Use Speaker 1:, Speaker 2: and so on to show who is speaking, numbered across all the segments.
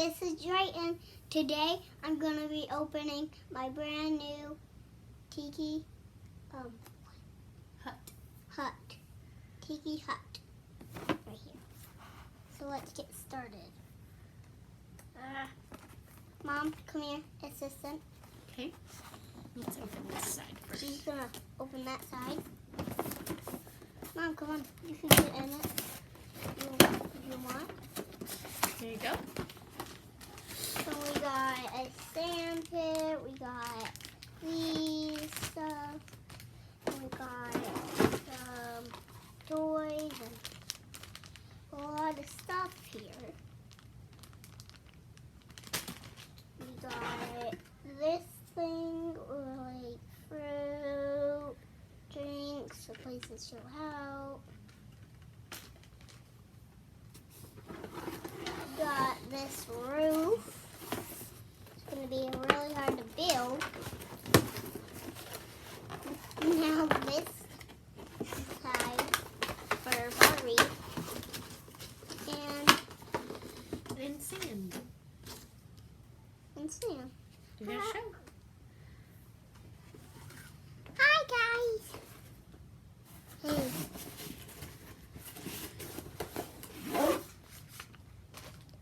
Speaker 1: this is Drayton. Today I'm going to be opening my brand new Tiki hut. Tiki hut. Right here. So let's get started. Mom, come here, assistant.
Speaker 2: Okay. Let's open this side first.
Speaker 1: She's going to open that side. Mom, come on. You can get in it if you want.
Speaker 2: There you go.
Speaker 1: So we got a sand pit, we got these stuff, and we got some toys and a lot of stuff here. We got this thing, like fruit, drinks, a place to show out. Got this roof. It's going to be really hard to build. Now this side for Barbie.
Speaker 2: And sand.
Speaker 1: And Sam.
Speaker 2: Do that show.
Speaker 1: Hi guys. Hey.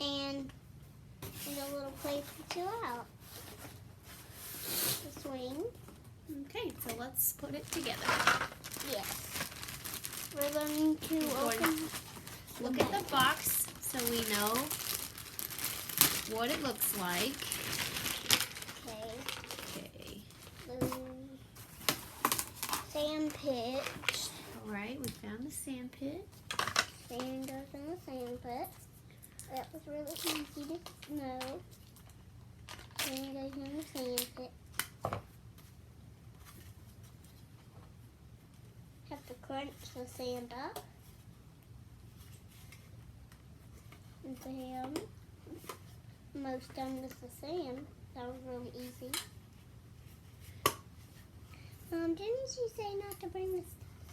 Speaker 1: And there's a little place to chill out. The swing.
Speaker 2: Okay, so let's put it together.
Speaker 1: Yes. We're going to open.
Speaker 2: Look at the box so we know what it looks like.
Speaker 1: Okay.
Speaker 2: Okay.
Speaker 1: Sand pit.
Speaker 2: All right, we found the sand pit.
Speaker 1: Sand goes in the sand pit. That was really easy to know. Sand goes in the sand pit. Have to crunch the sand up. And then most done with the sand. That was really easy. Didn't you say not to bring the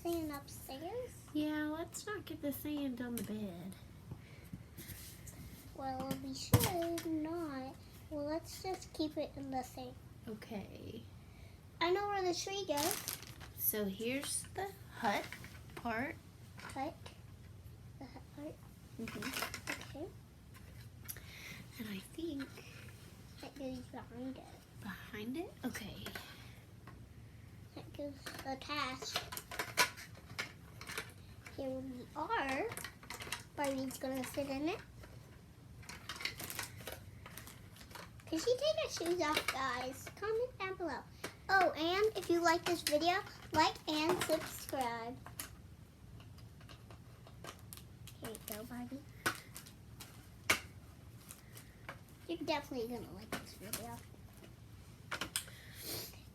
Speaker 1: sand upstairs?
Speaker 2: Yeah, let's not get the sand on the bed.
Speaker 1: Well, we should not. Well, let's just keep it in the sand.
Speaker 2: Okay.
Speaker 1: I know where the tree goes.
Speaker 2: So here's the hut part.
Speaker 1: Hut. The hut part. Okay.
Speaker 2: And I think
Speaker 1: That goes behind it.
Speaker 2: behind it. Okay.
Speaker 1: That goes attached. Here we are. Barbie's gonna sit in it. Can she take her shoes off, guys? Comment down below. Oh, and if you like this video, like and subscribe. Here you go, Barbie. You're definitely gonna like this video.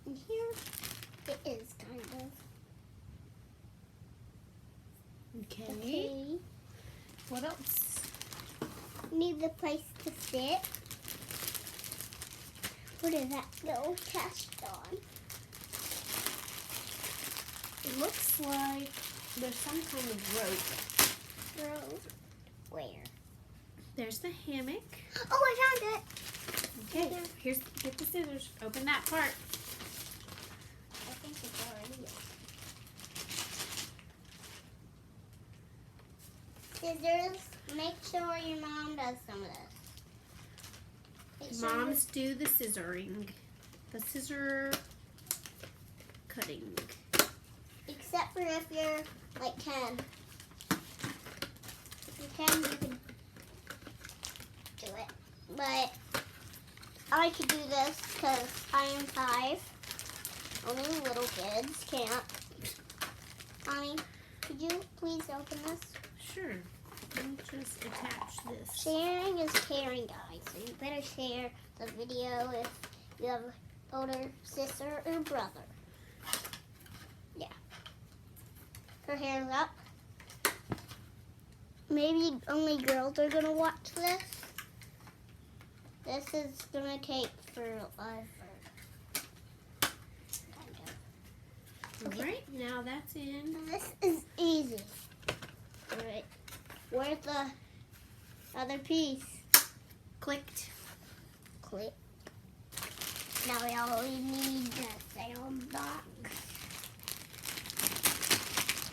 Speaker 1: And here it is, kind of.
Speaker 2: Okay.
Speaker 1: Okay.
Speaker 2: What else?
Speaker 1: Need the place to sit. Where did that go? Cast on.
Speaker 2: It looks like there's some kind of rope.
Speaker 1: Road. Where?
Speaker 2: There's the hammock.
Speaker 1: Oh, I found it.
Speaker 2: Okay,
Speaker 1: Yeah.
Speaker 2: get the scissors. Open that part.
Speaker 1: I think it's already in. Scissors. Make sure your mom does some of this. Make sure
Speaker 2: Moms do the scissoring. The scissor cutting.
Speaker 1: except for if you're like 10. If you're 10, you can do it. But I could do this because I am 5. Only little kids can't. Mommy, could you please open this?
Speaker 2: Sure. Let me just attach this.
Speaker 1: Sharing is caring, guys. So you better share the video if you have an older sister or brother. Yeah. Her hair's up. Maybe only girls are going to watch this. This is going to take forever. Okay.
Speaker 2: Alright, now that's in.
Speaker 1: This is easy. Alright. Where's the other piece?
Speaker 2: clicked.
Speaker 1: Click. Now we only need the sound box.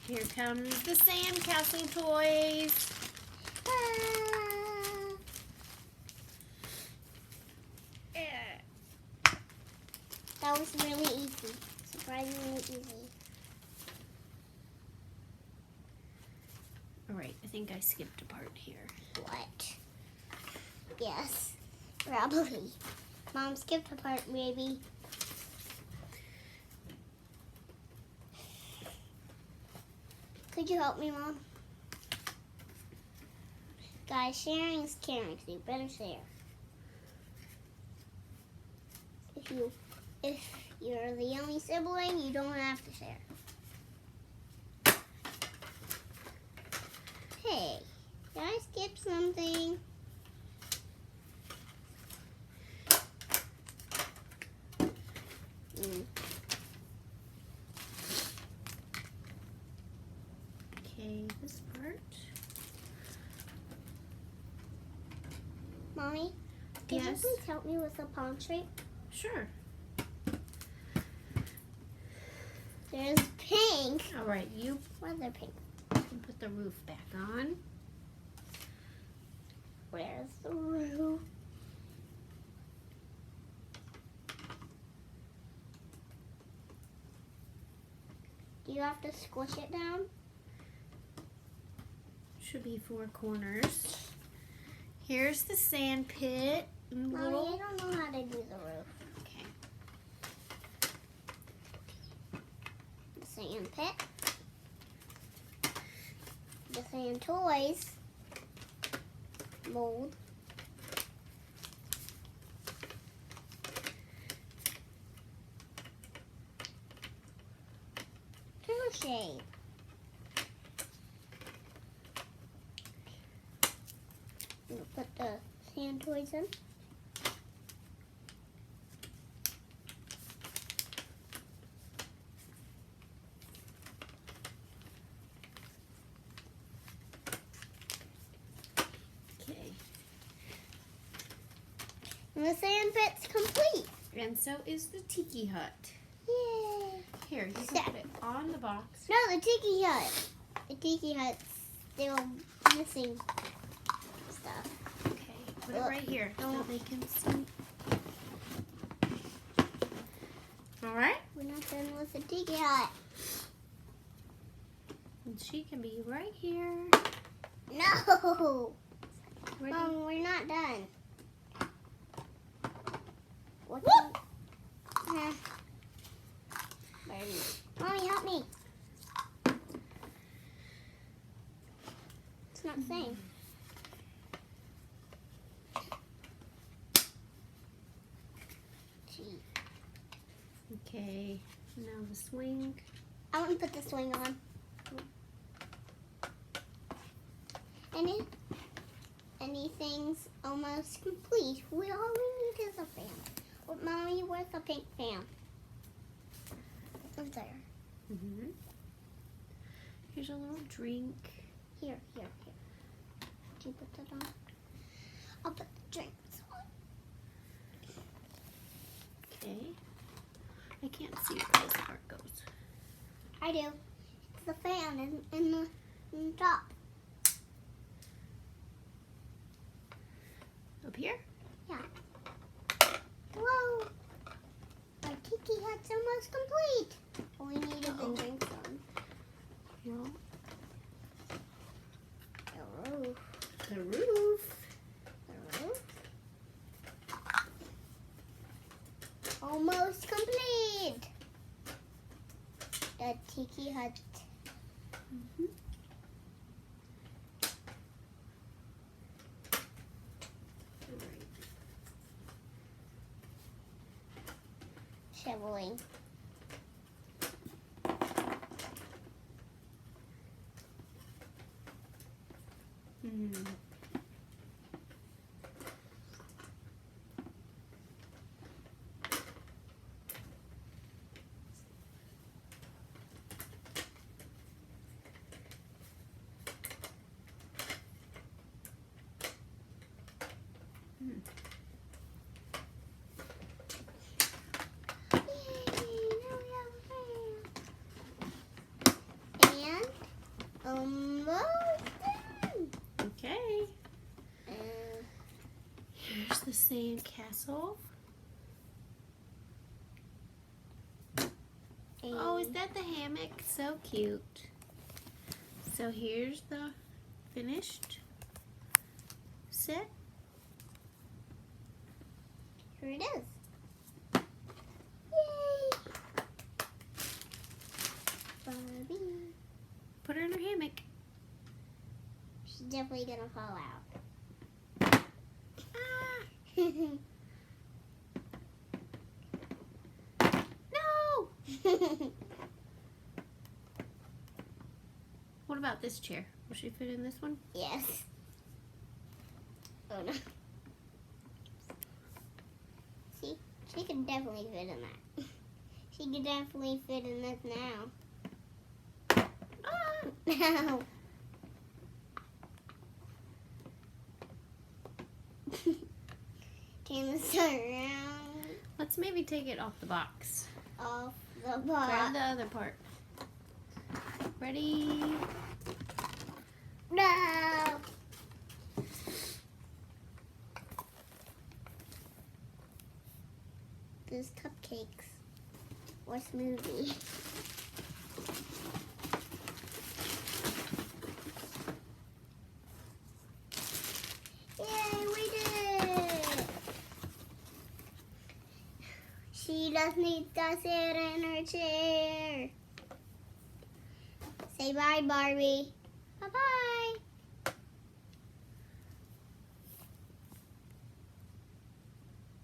Speaker 2: Here comes the sandcastle toys.
Speaker 1: That was really easy. Surprisingly easy.
Speaker 2: All right, I think I skipped a part here.
Speaker 1: What? Yes, probably. Mom skipped a part, maybe. Could you help me, Mom? Guys, sharing is caring, so you better share. If you're the only sibling, you don't have to share. Hey, did I skip something?
Speaker 2: Okay, this part.
Speaker 1: Mommy, can you
Speaker 2: Yes?
Speaker 1: please help me with the palm shape?
Speaker 2: Sure.
Speaker 1: There's pink.
Speaker 2: All right, you
Speaker 1: Where's the pink?
Speaker 2: can put the roof back on.
Speaker 1: Where's the roof? Do you have to squish it down?
Speaker 2: Should be 4 corners. Here's the sand pit.
Speaker 1: Mommy, I don't know how to do the roof.
Speaker 2: Okay.
Speaker 1: The sand pit. The sand toys. Mold. Turtle shape. We'll put the sand toys in.
Speaker 2: Okay.
Speaker 1: And the sand pit's complete.
Speaker 2: And so is the tiki hut.
Speaker 1: Yay.
Speaker 2: Here, you can
Speaker 1: Step.
Speaker 2: put it on the box.
Speaker 1: No, the tiki hut. The tiki hut's still missing stuff.
Speaker 2: Okay, put it right here so
Speaker 1: Don't.
Speaker 2: they can see. All right,
Speaker 1: We're not done with the tiki hut.
Speaker 2: and she can be right here.
Speaker 1: No.
Speaker 2: Ready?
Speaker 1: Mom, we're not done. What? Mommy, help me. It's not saying. Gee.
Speaker 2: Okay, now the swing.
Speaker 1: I want to put the swing on. Anything's almost complete. All we need is a fan. Well, Mommy, where's the pink fan? Over there.
Speaker 2: Mm-hmm. Here's a little drink.
Speaker 1: Here. Did you put that on? I'll put the drinks on.
Speaker 2: Okay. I can't see where this part goes.
Speaker 1: I do. It's the fan in the top.
Speaker 2: Up here?
Speaker 1: Yeah. Whoa! Our tiki hut's almost complete. All we need is the drinks on.
Speaker 2: Well,
Speaker 1: The roof.
Speaker 2: the roof.
Speaker 1: The roof. Almost complete. The tiki hut.
Speaker 2: Mm-hmm.
Speaker 1: Shoveling.
Speaker 2: Mm.
Speaker 1: And almost done.
Speaker 2: Okay. Here's the sand castle. Oh, is that the hammock? So cute. So here's the finished set.
Speaker 1: Here it is. Yay! Barbie.
Speaker 2: Put her in her hammock.
Speaker 1: She's definitely gonna fall out.
Speaker 2: Ah, no! What about this chair? Will she fit in this one?
Speaker 1: Yes. Oh no. See, she can definitely fit in that. She can definitely fit in this now.
Speaker 2: Ah!
Speaker 1: No. Can this turn around
Speaker 2: Let's maybe take it off the box.
Speaker 1: off the
Speaker 2: Grab
Speaker 1: box?
Speaker 2: the other part. Ready?
Speaker 1: No. There's cupcakes or smoothie. Yay, we did it! She just needs to sit in her chair. Say bye, Barbie. Bye-bye.